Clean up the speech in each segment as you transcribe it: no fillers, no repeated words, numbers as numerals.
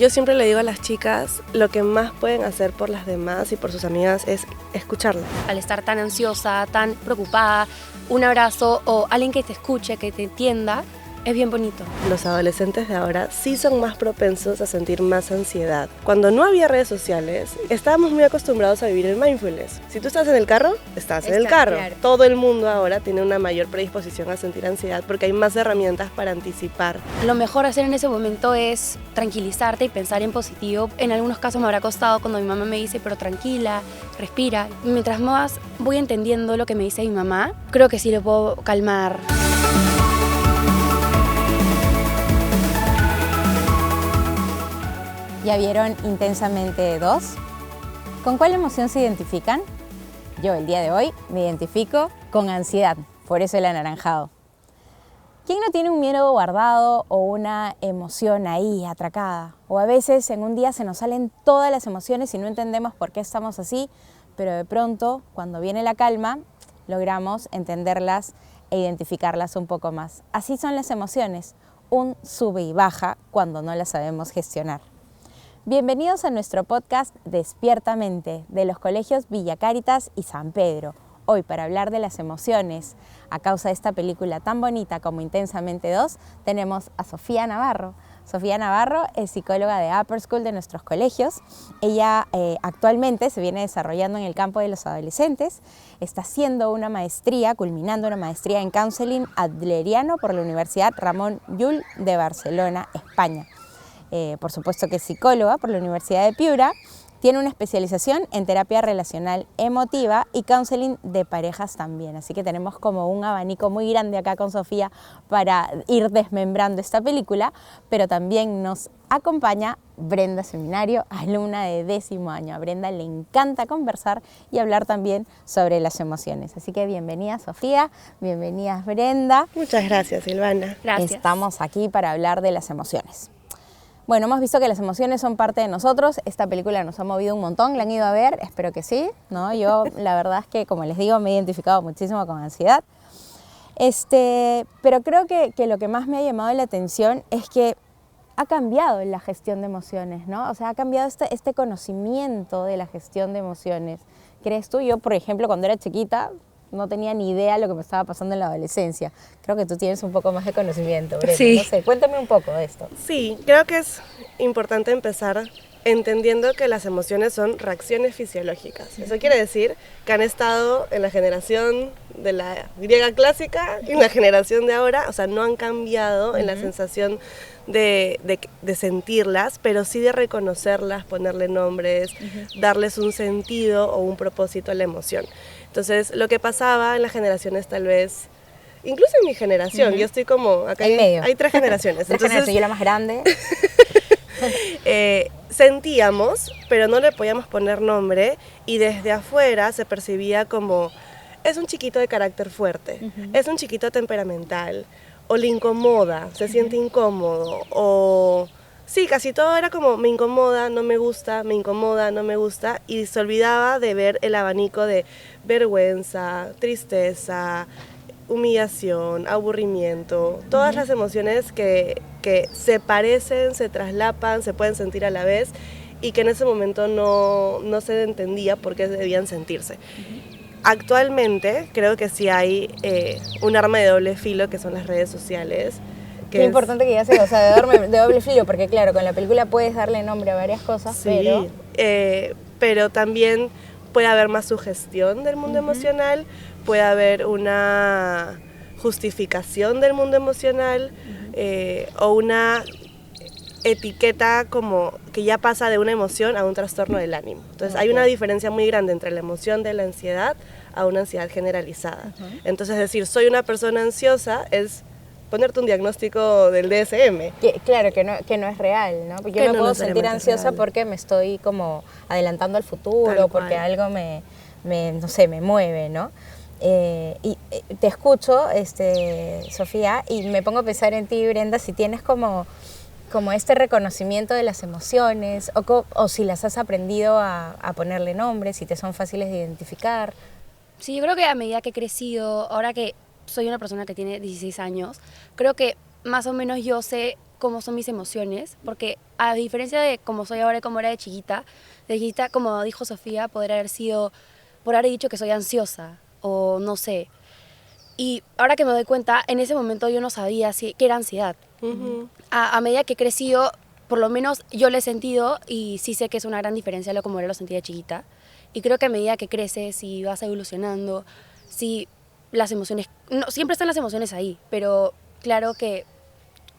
Yo siempre le digo a las chicas, lo que más pueden hacer por las demás y por sus amigas es escucharlas. Al estar tan ansiosa, tan preocupada, un abrazo o alguien que te escuche, que te entienda, es bien bonito. Los adolescentes de ahora sí son más propensos a sentir más ansiedad. Cuando no había redes sociales, estábamos muy acostumbrados a vivir el mindfulness. Si tú estás en el carro, estás en el carro. Claro. Todo el mundo ahora tiene una mayor predisposición a sentir ansiedad porque hay más herramientas para anticipar. Lo mejor hacer en ese momento es tranquilizarte y pensar en positivo. En algunos casos me habrá costado cuando mi mamá me dice, pero tranquila, respira. Y mientras más voy entendiendo lo que me dice mi mamá, creo que sí lo puedo calmar. ¿Ya vieron Intensamente 2? ¿Con cuál emoción se identifican? Yo el día de hoy me identifico con ansiedad, por eso el anaranjado. ¿Quién no tiene un miedo guardado o una emoción ahí atracada? O a veces en un día se nos salen todas las emociones y no entendemos por qué estamos así, pero de pronto, cuando viene la calma, logramos entenderlas e identificarlas un poco más. Así son las emociones, un sube y baja cuando no las sabemos gestionar. Bienvenidos a nuestro podcast Despiertamente de los colegios Villa Cáritas y San Pedro. Hoy para hablar de las emociones, a causa de esta película tan bonita como Intensamente 2, tenemos a Sofía Navarro. Sofía Navarro es psicóloga de Upper School de nuestros colegios. Ella actualmente se viene desarrollando en el campo de los adolescentes. Está haciendo una maestría, culminando una maestría en Counseling Adleriano por la Universidad Ramon Llull de Barcelona, España. Por supuesto que es psicóloga por la Universidad de Piura, tiene una especialización en terapia relacional emotiva y counseling de parejas también. Así que tenemos como un abanico muy grande acá con Sofía para ir desmembrando esta película, pero también nos acompaña Brenda Seminario, alumna de 10º año. A Brenda le encanta conversar y hablar también sobre las emociones. Así que bienvenida Sofía, bienvenida Brenda. Muchas gracias, Silvana. Gracias. Estamos aquí para hablar de las emociones. Bueno, hemos visto que las emociones son parte de nosotros. Esta película nos ha movido un montón, ¿la han ido a ver? Espero que sí, ¿no? Yo la verdad es que, como les digo, me he identificado muchísimo con ansiedad. Pero creo que lo que más me ha llamado la atención es que ha cambiado la gestión de emociones, ¿no? O sea, ha cambiado este conocimiento de la gestión de emociones. ¿Crees tú? Yo, por ejemplo, cuando era chiquita, no tenía ni idea de lo que me estaba pasando en la adolescencia. Creo que tú tienes un poco más de conocimiento, Brenda. Sí. No sé, cuéntame un poco de esto. Sí, creo que es importante empezar entendiendo que las emociones son reacciones fisiológicas. Eso quiere decir que han estado en la generación de la griega clásica y en la generación de ahora, o sea, no han cambiado en la sensación de sentirlas, pero sí de reconocerlas, ponerle nombres, darles un sentido o un propósito a la emoción. Entonces, lo que pasaba en las generaciones tal vez, incluso en mi generación, yo estoy como, acá hay 3 generaciones. Entonces, yo la más grande. Sentíamos, pero no le podíamos poner nombre y desde afuera se percibía como, es un chiquito de carácter fuerte, es un chiquito temperamental, o le incomoda, se siente incómodo, o... Sí, casi todo era como me incomoda, no me gusta, me incomoda, no me gusta, y se olvidaba de ver el abanico de vergüenza, tristeza, humillación, aburrimiento, todas las emociones que se parecen, se traslapan, se pueden sentir a la vez y que en ese momento no se entendía por qué debían sentirse. Actualmente creo que sí hay un arma de doble filo que son las redes sociales. Qué importante que ya sea, o sea, de doble filo, porque claro, con la película puedes darle nombre a varias cosas, sí, pero también puede haber más sugestión del mundo emocional, puede haber una justificación del mundo emocional o una etiqueta como que ya pasa de una emoción a un trastorno del ánimo. Entonces hay una diferencia muy grande entre la emoción de la ansiedad a una ansiedad generalizada. Entonces decir soy una persona ansiosa es ponerte un diagnóstico del DSM. Claro, que no es real, ¿no? Porque yo me puedo sentir ansiosa porque me estoy como adelantando al futuro, porque algo no sé, me mueve, ¿no? Y te escucho, Sofía, y me pongo a pensar en ti, Brenda, si tienes como este reconocimiento de las emociones, o si las has aprendido a ponerle nombre, si te son fáciles de identificar. Sí, yo creo que a medida que he crecido, ahora que soy una persona que tiene 16 años, creo que más o menos yo sé cómo son mis emociones, porque a diferencia de cómo soy ahora y cómo era de chiquita, como dijo Sofía, podría haber sido, por haber dicho que soy ansiosa, o no sé. Y ahora que me doy cuenta, en ese momento yo no sabía qué era ansiedad. A medida que he crecido, por lo menos yo lo he sentido y sí sé que es una gran diferencia a lo como lo sentía de chiquita. Y creo que a medida que creces y vas evolucionando, sí, las emociones, no, siempre están las emociones ahí, pero claro que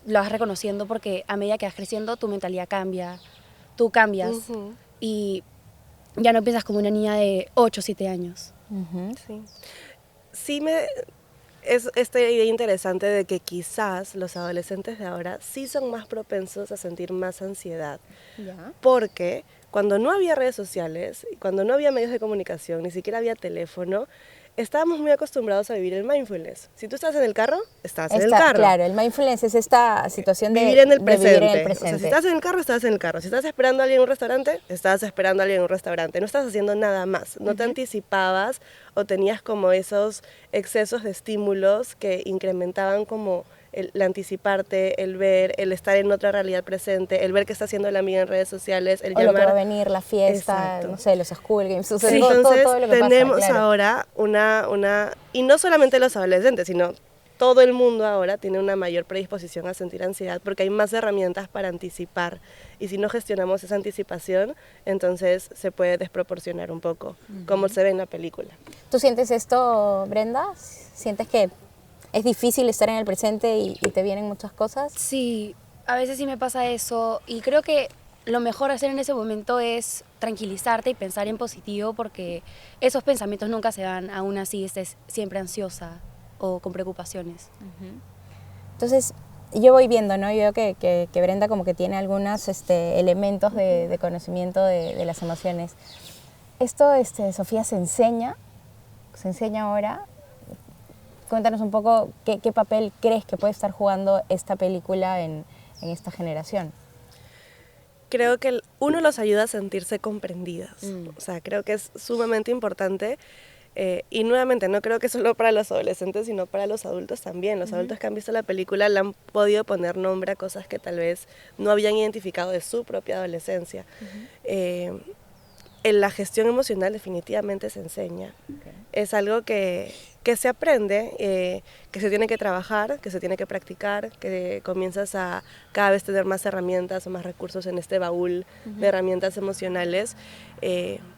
lo vas reconociendo porque a medida que vas creciendo tu mentalidad cambia, tú cambias y ya no piensas como una niña de 8 o 7 años. Sí. Es esta idea interesante de que quizás los adolescentes de ahora sí son más propensos a sentir más ansiedad. Ya. Porque cuando no había redes sociales, cuando no había medios de comunicación, ni siquiera había teléfono, estábamos muy acostumbrados a vivir el mindfulness. Si tú estás en el carro, estás en el carro. Claro, el mindfulness es esta situación de vivir en el presente. Vivir en el presente. O sea, si estás en el carro, estás en el carro. Si estás esperando a alguien en un restaurante, estás esperando a alguien en un restaurante. No estás haciendo nada más. No te anticipabas o tenías como esos excesos de estímulos que incrementaban como el anticiparte, el ver, el estar en otra realidad presente, el ver qué está haciendo la amiga en redes sociales, el llamar... lo que va a venir, la fiesta, Exacto. no sé, los school games, o sea, Sí, todo entonces lo que tenemos pasa, claro. ahora y no solamente los adolescentes, sino todo el mundo ahora tiene una mayor predisposición a sentir ansiedad porque hay más herramientas para anticipar y si no gestionamos esa anticipación, entonces se puede desproporcionar un poco, como se ve en la película. ¿Tú sientes esto, Brenda? ¿Sientes que es difícil estar en el presente y te vienen muchas cosas? Sí, a veces sí me pasa eso y creo que lo mejor hacer en ese momento es tranquilizarte y pensar en positivo porque esos pensamientos nunca se van, aún así estés siempre ansiosa o con preocupaciones. Entonces, yo voy viendo, ¿no? Yo veo que Brenda como que tiene algunos elementos de conocimiento de las emociones. Esto, Sofía, se enseña ahora. Cuéntanos un poco qué papel crees que puede estar jugando esta película en esta generación. Creo que uno los ayuda a sentirse comprendidas. O sea, creo que es sumamente importante. Y nuevamente, no creo que solo para los adolescentes, sino para los adultos también. Los adultos que han visto la película le han podido poner nombre a cosas que tal vez no habían identificado de su propia adolescencia. En la gestión emocional definitivamente se enseña. Es algo que se aprende, que se tiene que trabajar, que se tiene que practicar, que comienzas a cada vez tener más herramientas o más recursos en este baúl de herramientas emocionales,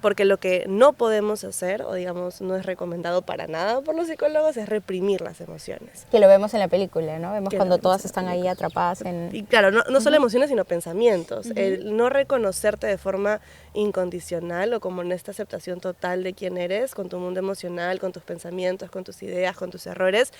porque lo que no podemos hacer, o digamos no es recomendado para nada por los psicólogos, es reprimir las emociones. Que lo vemos en la película, ¿no? Vemos cuando todas están ahí atrapadas en... Y claro, no solo emociones, sino pensamientos. El no reconocerte de forma incondicional o como en esta aceptación total de quién eres, con tu mundo emocional, con tus pensamientos, con tus ideas, con tus errores,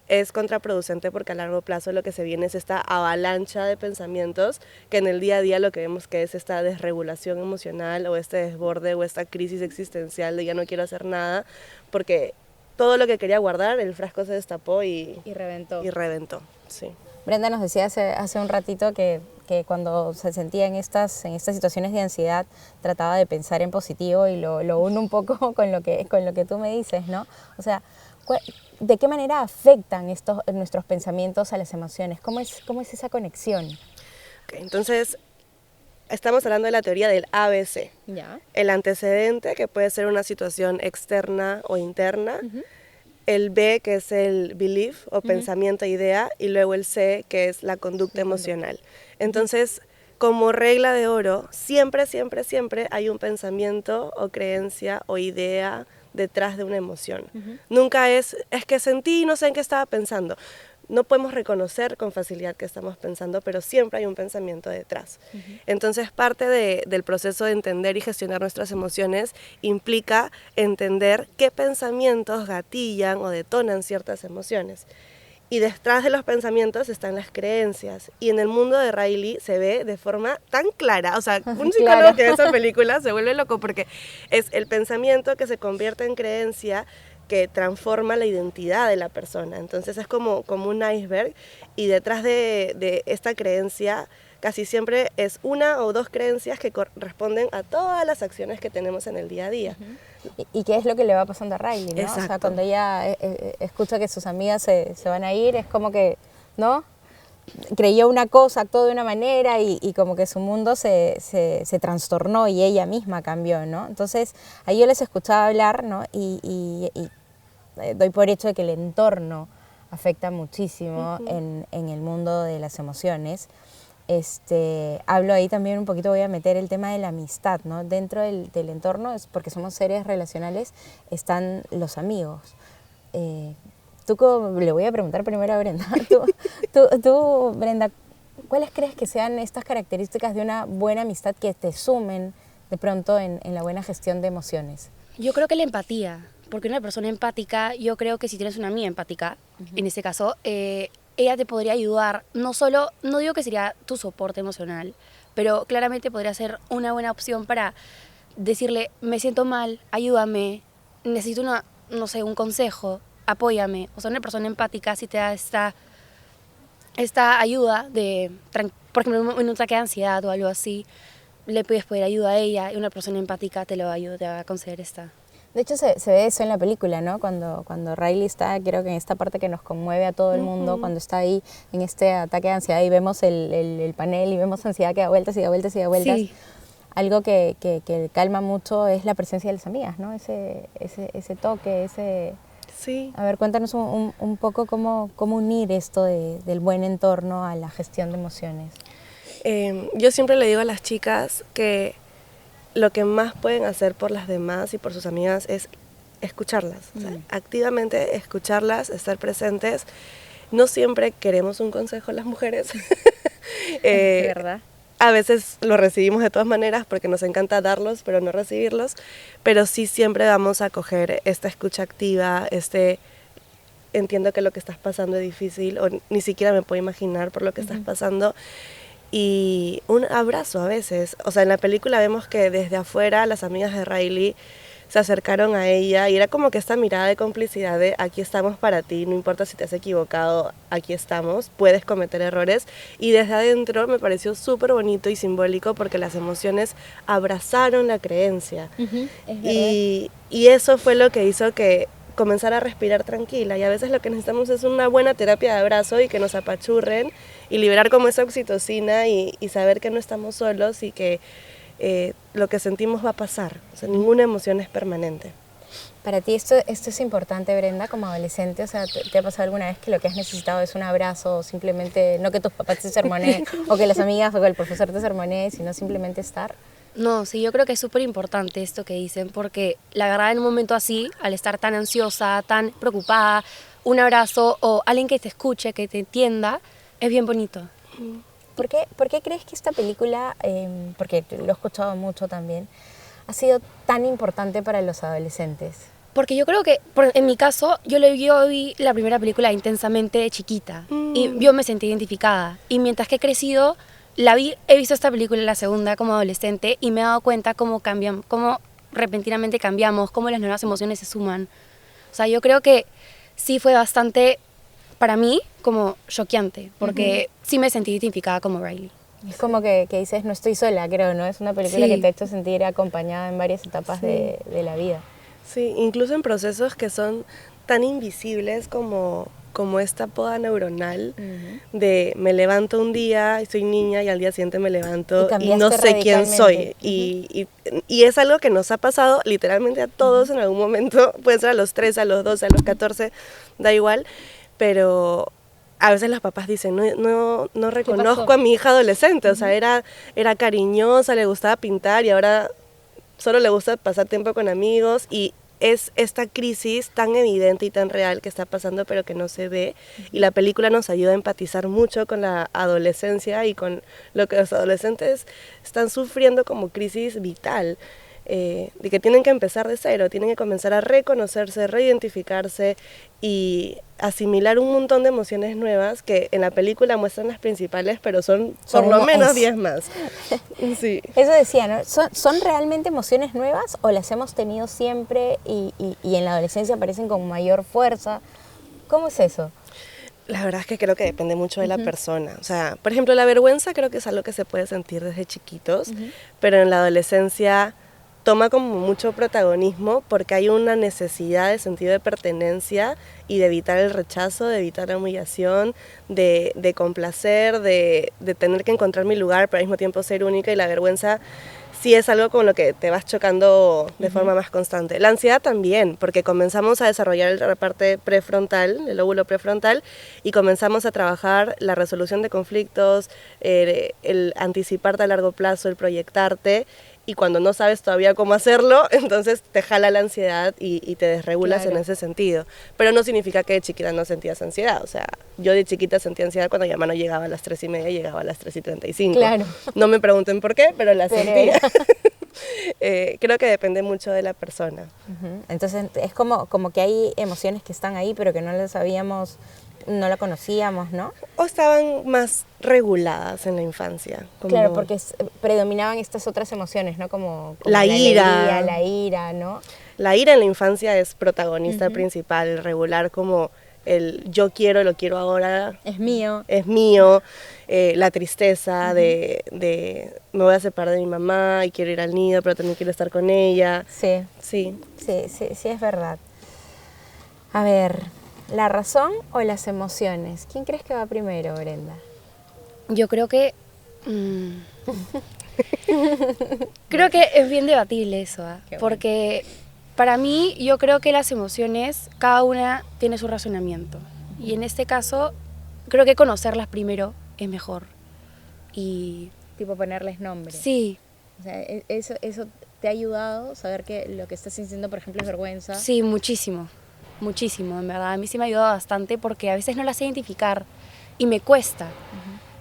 es contraproducente porque a largo plazo lo que se viene es esta avalancha de pensamientos que en el día a día lo que vemos que es esta desregulación emocional o este desborde o esta crisis existencial de ya no quiero hacer nada porque todo lo que quería guardar, el frasco se destapó y reventó. Sí. Brenda nos decía hace un ratito que cuando se sentía en estas situaciones de ansiedad trataba de pensar en positivo y lo uno un poco con lo que tú me dices, ¿no? O sea, ¿de qué manera afectan nuestros pensamientos a las emociones? ¿Cómo es esa conexión? Okay, entonces, estamos hablando de la teoría del ABC. ¿Ya? El antecedente, que puede ser una situación externa o interna. El B, que es el belief o pensamiento, idea, y luego el C, que es la conducta emocional. Entonces, como regla de oro, siempre, siempre, siempre hay un pensamiento o creencia o idea detrás de una emoción. Nunca es que sentí y no sé en qué estaba pensando. No podemos reconocer con facilidad qué estamos pensando, pero siempre hay un pensamiento detrás. Entonces, parte del proceso de entender y gestionar nuestras emociones implica entender qué pensamientos gatillan o detonan ciertas emociones. Y detrás de los pensamientos están las creencias. Y en el mundo de Riley se ve de forma tan clara. O sea, un psicólogo que ve esa película se vuelve loco porque es el pensamiento que se convierte en creencia que transforma la identidad de la persona. Entonces es como un iceberg y detrás de esta creencia casi siempre es una o dos creencias que corresponden a todas las acciones que tenemos en el día a día. ¿Y qué es lo que le va pasando a Riley, ¿no? O sea, cuando ella escucha que sus amigas se van a ir, es como que, ¿no? creyó una cosa, actuó de una manera y como que su mundo se trastornó y ella misma cambió, ¿no? Entonces, ahí yo les escuchaba hablar, ¿no? Y doy por hecho de que el entorno afecta muchísimo en el mundo de las emociones. Hablo ahí también un poquito, voy a meter el tema de la amistad, ¿no? Dentro del entorno, es porque somos seres relacionales, están los amigos. Le voy a preguntar primero a Brenda. Tú, Brenda, ¿cuáles crees que sean estas características de una buena amistad que te sumen de pronto en la buena gestión de emociones? Yo creo que la empatía, porque una persona empática, yo creo que si tienes una amiga empática, en ese caso, ella te podría ayudar, no digo que sería tu soporte emocional, pero claramente podría ser una buena opción para decirle, me siento mal, ayúdame, necesito un consejo, apóyame. O sea, una persona empática si te da esta ayuda por ejemplo, en un ataque de ansiedad o algo así, le puedes pedir ayuda a ella y una persona empática te lo va a ayudar, te va a conceder esta. De hecho, se ve eso en la película, ¿no? Cuando Riley está, creo que en esta parte que nos conmueve a todo el mundo, cuando está ahí en este ataque de ansiedad y vemos el panel y vemos ansiedad que da vueltas y da vueltas y da vueltas. Sí. Algo que calma mucho es la presencia de las amigas, ¿no? Ese toque, ese... Sí. A ver, cuéntanos un poco cómo unir esto del buen entorno a la gestión de emociones. Yo siempre le digo a las chicas que lo que más pueden hacer por las demás y por sus amigas es escucharlas, o sea, activamente escucharlas, estar presentes. No siempre queremos un consejo las mujeres. ¿Verdad? A veces lo recibimos de todas maneras porque nos encanta darlos, pero no recibirlos. Pero sí siempre vamos a coger esta escucha activa, entiendo que lo que estás pasando es difícil o ni siquiera me puedo imaginar por lo que estás pasando. Y un abrazo a veces. O sea, en la película vemos que desde afuera las amigas de Riley se acercaron a ella y era como que esta mirada de complicidad de aquí estamos para ti, no importa si te has equivocado, aquí estamos, puedes cometer errores. Y desde adentro me pareció súper bonito y simbólico porque las emociones abrazaron la creencia. Y eso fue lo que hizo que comenzar a respirar tranquila, y a veces lo que necesitamos es una buena terapia de abrazo y que nos apachurren y liberar como esa oxitocina y saber que no estamos solos y que lo que sentimos va a pasar, o sea, ninguna emoción es permanente. Para ti esto es importante, Brenda, como adolescente, o sea, ¿te ha pasado alguna vez que lo que has necesitado es un abrazo o simplemente, no que tus papás te sermoneen o que las amigas o que el profesor te sermonee, sino simplemente estar? No, sí, yo creo que es súper importante esto que dicen, porque la verdad en un momento así, al estar tan ansiosa, tan preocupada, un abrazo o alguien que te escuche, que te entienda, es bien bonito. ¿Por qué crees que esta película, porque lo he escuchado mucho también, ha sido tan importante para los adolescentes? Porque yo creo que, en mi caso, yo vi la primera película intensamente de chiquita y yo me sentí identificada. Y mientras que he crecido, he visto esta película, la segunda, como adolescente, y me he dado cuenta cómo cambian, cómo repentinamente cambiamos, cómo las nuevas emociones se suman. O sea, yo creo que sí fue bastante, para mí, como choqueante, porque sí me sentí identificada como Riley. Es como que dices, no estoy sola, creo, ¿no? Es una película que te ha hecho sentir acompañada en varias etapas de la vida. Sí, incluso en procesos que son tan invisibles como esta poda neuronal de me levanto un día y soy niña y al día siguiente me levanto y no sé quién soy. Y es algo que nos ha pasado literalmente a todos en algún momento, puede ser a los 13, a los 12, a los 14, da igual, pero a veces los papás dicen, no reconozco a mi hija adolescente, o sea, era cariñosa, le gustaba pintar y ahora solo le gusta pasar tiempo con amigos, y es esta crisis tan evidente y tan real que está pasando pero que no se ve, y la película nos ayuda a empatizar mucho con la adolescencia y con lo que los adolescentes están sufriendo como crisis vital, de que tienen que empezar de cero, tienen que comenzar a reconocerse, reidentificarse y asimilar un montón de emociones nuevas que en la película muestran las principales, pero son por lo menos 10 más. Sí. Eso decía, ¿no? ¿Son realmente emociones nuevas o las hemos tenido siempre y en la adolescencia aparecen con mayor fuerza? ¿Cómo es eso? La verdad es que creo que depende mucho de la persona. O sea, por ejemplo, la vergüenza creo que es algo que se puede sentir desde chiquitos, pero en la adolescencia toma como mucho protagonismo porque hay una necesidad de sentido de pertenencia y de evitar el rechazo, de evitar la humillación, de complacer, de tener que encontrar mi lugar, pero al mismo tiempo ser única, y la vergüenza sí es algo con lo que te vas chocando de forma más constante. La ansiedad también, porque comenzamos a desarrollar la parte prefrontal, el lóbulo prefrontal, y comenzamos a trabajar la resolución de conflictos, el anticiparte a largo plazo, el proyectarte, y cuando no sabes todavía cómo hacerlo, entonces te jala la ansiedad y te desregulas en ese sentido. Pero no significa que de chiquita no sentías ansiedad. O sea, yo de chiquita sentía ansiedad cuando mi mamá no llegaba a las 3:30 y llegaba a las 3:35. Claro. No me pregunten por qué, pero la sentía. Creo que depende mucho de la persona. Entonces es como que hay emociones que están ahí, pero que no las sabíamos, no la conocíamos, ¿no? O estaban más reguladas en la infancia. Claro, porque predominaban estas otras emociones, ¿no? Como la ira. Alegría, la ira, ¿no? La ira en la infancia es protagonista principal, regular como el yo quiero, lo quiero ahora. Es mío. Es mío. La tristeza de me voy a separar de mi mamá y quiero ir al nido, pero también quiero estar con ella. Sí. Sí. Sí, es verdad. A ver, ¿la razón o las emociones? ¿Quién crees que va primero, Brenda? Yo creo que... creo que es bien debatible eso, porque para mí yo creo que las emociones, cada una tiene su razonamiento. Y en este caso, creo que conocerlas primero es mejor. Y... Tipo ponerles nombre. Sí. O sea, eso te ha ayudado a saber que lo que estás sintiendo, por ejemplo, es vergüenza. Sí, muchísimo, muchísimo, en verdad. A mí sí me ha ayudado bastante porque a veces no las sé identificar y me cuesta.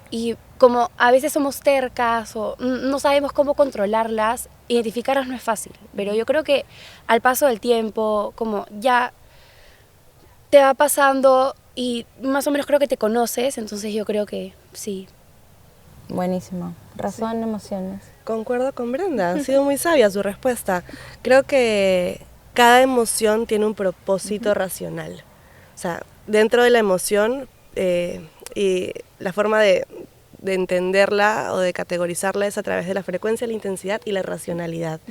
Y como a veces somos tercas o no sabemos cómo controlarlas, identificarlas no es fácil. Pero yo creo que al paso del tiempo, como ya te va pasando y más o menos creo que te conoces, entonces yo creo que sí. Buenísimo. Razón, emociones. Concuerdo con Brenda, ha sido muy sabia su respuesta. Creo que cada emoción tiene un propósito racional. O sea, dentro de la emoción y la forma de entenderla o de categorizarla es a través de la frecuencia, la intensidad y la racionalidad.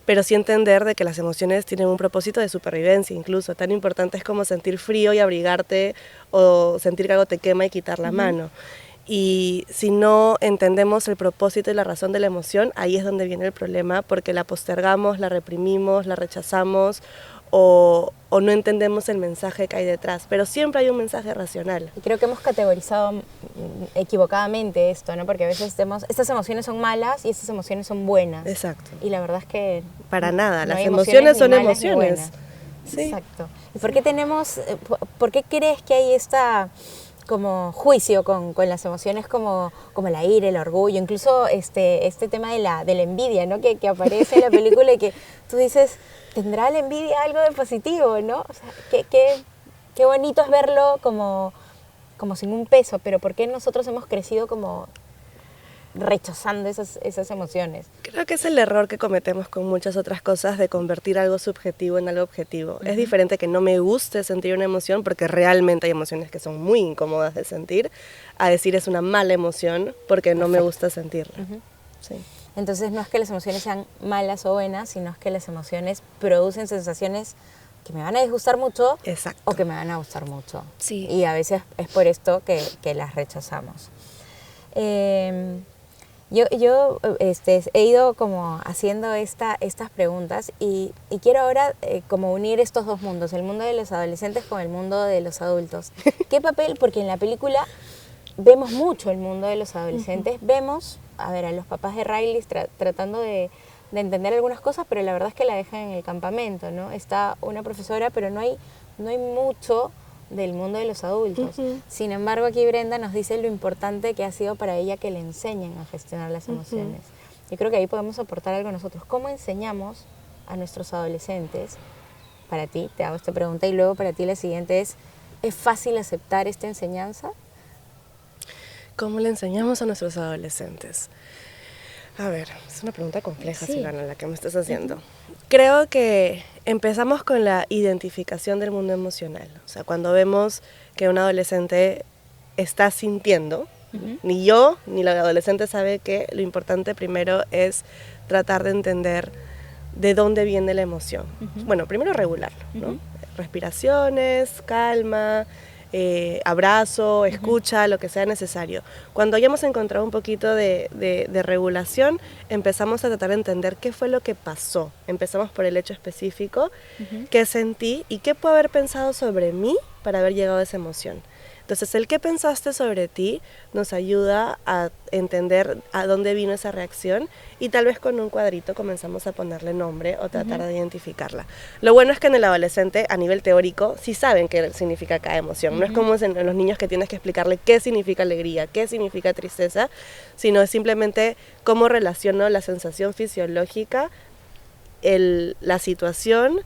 Pero sí entender de que las emociones tienen un propósito de supervivencia incluso. Tan importante es como sentir frío y abrigarte, o sentir que algo te quema y quitar la mano. Y si no entendemos el propósito y la razón de la emoción, ahí es donde viene el problema, porque la postergamos, la reprimimos, la rechazamos o no entendemos el mensaje que hay detrás. Pero siempre hay un mensaje racional. Y creo que hemos categorizado equivocadamente esto, ¿no? Porque a veces estas emociones son malas y estas emociones son buenas. Exacto. Y la verdad es que... Para nada, no las hay emociones son ni malas ni emociones. buenas. Sí. Exacto. ¿Y por qué crees que hay esta como juicio con las emociones como la ira, el orgullo, incluso este tema de la envidia, ¿no? Que aparece en la película y que tú dices, ¿tendrá la envidia algo de positivo, no? O sea, qué bonito es verlo como sin un peso, pero ¿por qué nosotros hemos crecido como rechazando esas emociones? Creo que es el error que cometemos con muchas otras cosas de convertir algo subjetivo en algo objetivo. Es diferente que no me guste sentir una emoción, porque realmente hay emociones que son muy incómodas de sentir, a decir es una mala emoción porque no me gusta sentirla. Sí. Entonces no es que las emociones sean malas o buenas, sino es que las emociones producen sensaciones que me van a disgustar mucho. Exacto. O que me van a gustar mucho. Sí. Y a veces es por esto que las rechazamos. Yo he ido como haciendo estas preguntas y quiero ahora como unir estos dos mundos, el mundo de los adolescentes con el mundo de los adultos. ¿Qué papel? Porque en la película vemos mucho el mundo de los adolescentes, vemos a los papás de Riley tratando de entender algunas cosas, pero la verdad es que la dejan en el campamento, ¿no? Está una profesora, pero no hay mucho del mundo de los adultos. Sin embargo, aquí Brenda nos dice lo importante que ha sido para ella que le enseñen a gestionar las emociones. Yo creo que ahí podemos aportar algo nosotros. ¿Cómo enseñamos a nuestros adolescentes? Para ti, te hago esta pregunta y luego para ti la siguiente ¿es fácil aceptar esta enseñanza? ¿Cómo le enseñamos a nuestros adolescentes? A ver, es una pregunta compleja, Silvana, la que me estás haciendo. Creo que empezamos con la identificación del mundo emocional. O sea, cuando vemos que un adolescente está sintiendo, ni yo ni la adolescente sabe que lo importante primero es tratar de entender de dónde viene la emoción. Bueno, primero regularlo, ¿no? Respiraciones, calma, abrazo, escucha, lo que sea necesario. Cuando ya hemos encontrado un poquito de regulación, empezamos a tratar de entender qué fue lo que pasó. Empezamos por el hecho específico, qué sentí y qué puedo haber pensado sobre mí para haber llegado a esa emoción. Entonces, el qué pensaste sobre ti nos ayuda a entender a dónde vino esa reacción y tal vez con un cuadrito comenzamos a ponerle nombre o tratar de identificarla. Lo bueno es que en el adolescente, a nivel teórico, sí saben qué significa cada emoción. No es como en los niños que tienes que explicarle qué significa alegría, qué significa tristeza, sino es simplemente cómo relaciono la sensación fisiológica, la situación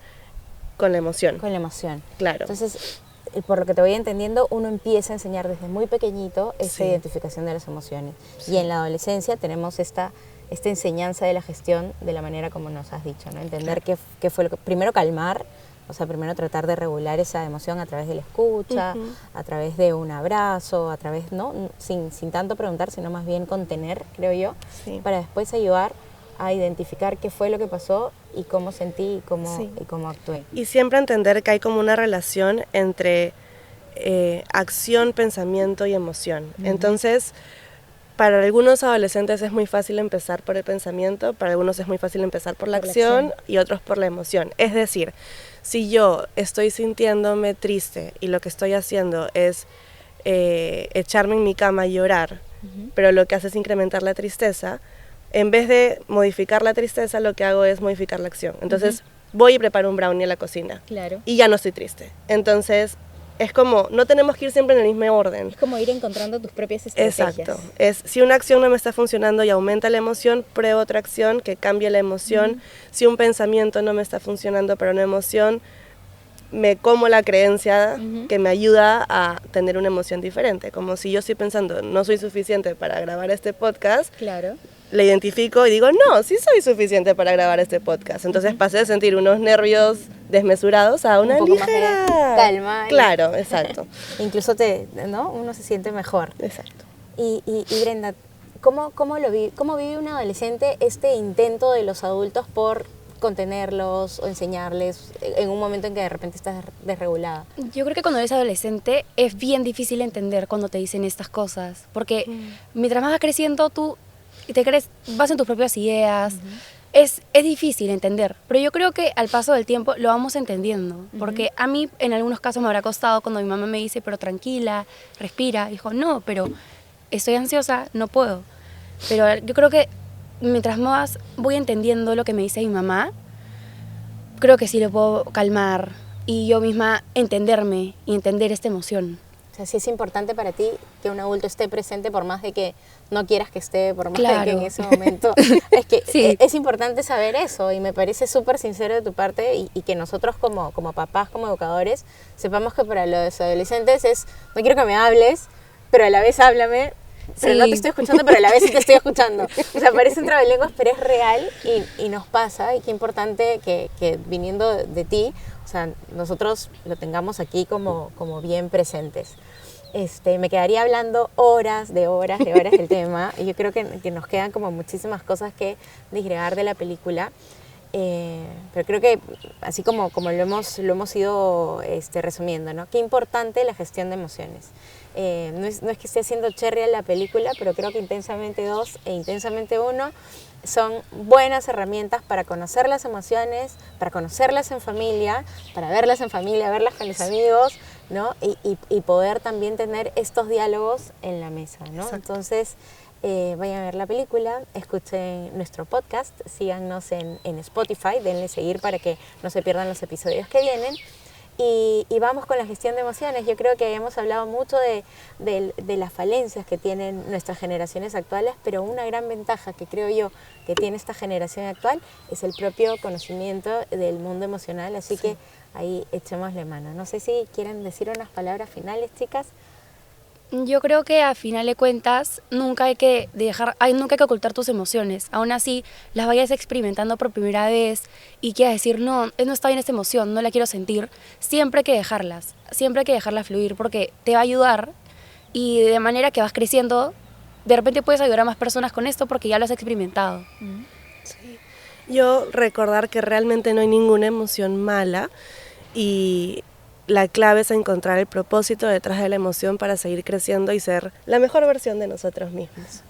con la emoción. Con la emoción. Claro. Entonces, por lo que te voy entendiendo, uno empieza a enseñar desde muy pequeñito esta identificación de las emociones. Sí. Y en la adolescencia tenemos esta enseñanza de la gestión de la manera como nos has dicho, ¿no? Entender qué fue lo que... Primero calmar, o sea, primero tratar de regular esa emoción a través de la escucha, a través de un abrazo, a través, ¿no? Sin tanto preguntar, sino más bien contener, creo yo, para después ayudar a identificar qué fue lo que pasó y cómo sentí y cómo actué. Y siempre entender que hay como una relación entre acción, pensamiento y emoción. Entonces, para algunos adolescentes es muy fácil empezar por el pensamiento, para algunos es muy fácil empezar por la acción y otros por la emoción. Es decir, si yo estoy sintiéndome triste y lo que estoy haciendo es echarme en mi cama y llorar, pero lo que hace es incrementar la tristeza, en vez de modificar la tristeza, lo que hago es modificar la acción. Entonces, voy y preparo un brownie en la cocina. Claro. Y ya no estoy triste. Entonces, es como, no tenemos que ir siempre en el mismo orden. Es como ir encontrando tus propias estrategias. Exacto. Si una acción no me está funcionando y aumenta la emoción, pruebo otra acción que cambie la emoción. Si un pensamiento no me está funcionando para una emoción, me como la creencia que me ayuda a tener una emoción diferente. Como si yo estoy pensando, no soy suficiente para grabar este podcast. Claro. Le identifico y digo, no, sí soy suficiente para grabar este podcast. Entonces pasé de sentir unos nervios desmesurados a una ligera calma. Claro, exacto. Incluso ¿no? Uno se siente mejor. Exacto. Y Brenda, ¿cómo vive un adolescente este intento de los adultos por contenerlos o enseñarles en un momento en que de repente estás desregulada? Yo creo que cuando eres adolescente es bien difícil entender cuando te dicen estas cosas, porque mientras más vas creciendo tú te crees, vas en tus propias ideas, es difícil entender, pero yo creo que al paso del tiempo lo vamos entendiendo, porque a mí en algunos casos me habrá costado cuando mi mamá me dice, pero tranquila, respira, dijo, no, pero estoy ansiosa, no puedo, pero yo creo que mientras más voy entendiendo lo que me dice mi mamá, creo que sí lo puedo calmar y yo misma entenderme y entender esta emoción. O sea, sí es importante para ti que un adulto esté presente por más de que no quieras que esté, por más de que en ese momento... Es que es importante saber eso y me parece súper sincero de tu parte y que nosotros como papás, como educadores, sepamos que para los adolescentes es, no quiero que me hables, pero a la vez háblame, pero no te estoy escuchando, pero a la vez sí te estoy escuchando. O sea, parece un trabalenguas, pero es real y nos pasa y qué importante que viniendo de ti, o sea, nosotros lo tengamos aquí como bien presentes. Me quedaría hablando horas del tema y yo creo que nos quedan como muchísimas cosas que disgregar de la película, pero creo que así como lo hemos ido resumiendo, ¿no? Qué importante la gestión de emociones. No es que esté haciendo cherry en la película, pero creo que Intensamente 2 e Intensamente 1 son buenas herramientas para conocer las emociones, para conocerlas en familia, para verlas en familia, verlas con los amigos, ¿no? Y poder también tener estos diálogos en la mesa, ¿no? Exacto. Entonces, vayan a ver la película, escuchen nuestro podcast, síganos en Spotify, denle seguir para que no se pierdan los episodios que vienen. Y vamos con la gestión de emociones. Yo creo que hemos hablado mucho de las falencias que tienen nuestras generaciones actuales, pero una gran ventaja que creo yo que tiene esta generación actual es el propio conocimiento del mundo emocional, así que ahí echémosle mano. No sé si quieren decir unas palabras finales, chicas. Yo creo que a final de cuentas nunca hay que ocultar tus emociones. Aún así, las vayas experimentando por primera vez y quieras decir, no está bien esta emoción, no la quiero sentir. Siempre hay que dejarlas fluir porque te va a ayudar y de manera que vas creciendo, de repente puedes ayudar a más personas con esto porque ya lo has experimentado. Sí. Yo recordar que realmente no hay ninguna emoción mala y la clave es encontrar el propósito detrás de la emoción para seguir creciendo y ser la mejor versión de nosotros mismos.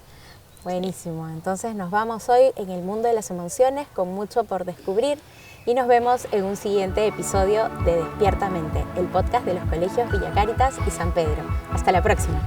Buenísimo, entonces nos vamos hoy en el mundo de las emociones con mucho por descubrir y nos vemos en un siguiente episodio de Despierta Mente, el podcast de los colegios Villa Cáritas y San Pedro. Hasta la próxima.